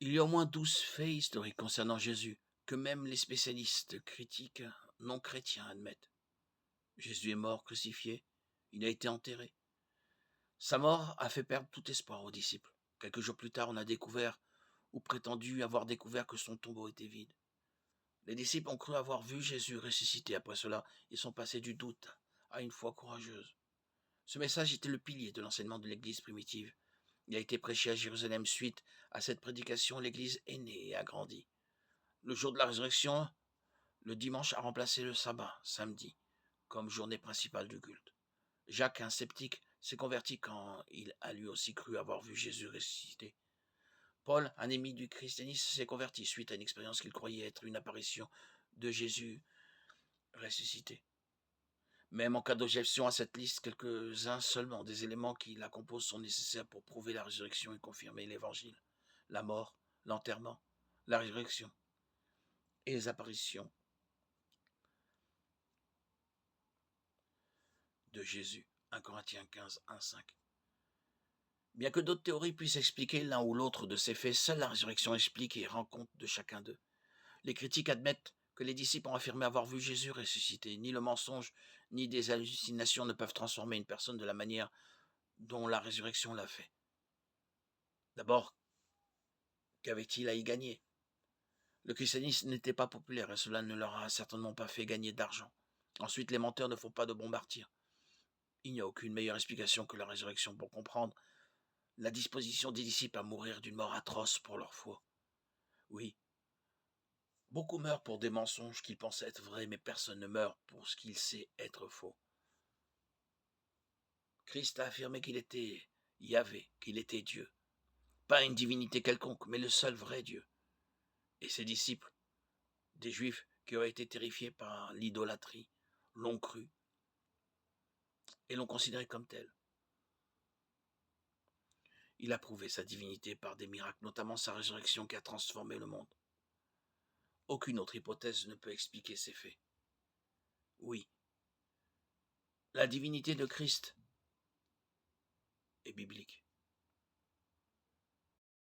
Il y a au moins 12 faits historiques concernant Jésus que même les spécialistes critiques non chrétiens admettent. Jésus est mort, crucifié, il a été enterré. Sa mort a fait perdre tout espoir aux disciples. Quelques jours plus tard, on a découvert, ou prétendu avoir découvert, que son tombeau était vide. Les disciples ont cru avoir vu Jésus ressuscité. Après cela, ils sont passés du doute à une foi courageuse. Ce message était le pilier de l'enseignement de l'Église primitive. Il a été prêché à Jérusalem. Suite à cette prédication, l'Église est née et a grandi. Le jour de la résurrection, le dimanche a remplacé le sabbat, samedi, comme journée principale du culte. Jacques, un sceptique, s'est converti quand il a lui aussi cru avoir vu Jésus ressuscité. Paul, un ennemi du christianisme, s'est converti suite à une expérience qu'il croyait être une apparition de Jésus ressuscité. Même en cas d'objection à cette liste, quelques-uns seulement des éléments qui la composent sont nécessaires pour prouver la résurrection et confirmer l'évangile. La mort, l'enterrement, la résurrection et les apparitions de Jésus. 1 Corinthiens 15, 1, 5. Bien que d'autres théories puissent expliquer l'un ou l'autre de ces faits, seule la résurrection explique et rend compte de chacun d'eux. Les critiques admettent que les disciples ont affirmé avoir vu Jésus ressuscité. Ni le mensonge, ni des hallucinations ne peuvent transformer une personne de la manière dont la résurrection l'a fait. D'abord, qu'avait-il à y gagner? Le christianisme n'était pas populaire et cela ne leur a certainement pas fait gagner d'argent. Ensuite, les menteurs ne font pas de bons martyrs. Il n'y a aucune meilleure explication que la résurrection pour comprendre la disposition des disciples à mourir d'une mort atroce pour leur foi. Oui, beaucoup meurent pour des mensonges qu'ils pensent être vrais, mais personne ne meurt pour ce qu'il sait être faux. Christ a affirmé qu'il était Yahvé, qu'il était Dieu. Pas une divinité quelconque, mais le seul vrai Dieu. Et ses disciples, des Juifs qui auraient été terrifiés par l'idolâtrie, l'ont cru et l'ont considéré comme tel. Il a prouvé sa divinité par des miracles, notamment sa résurrection qui a transformé le monde. Aucune autre hypothèse ne peut expliquer ces faits. Oui, la divinité de Christ est biblique.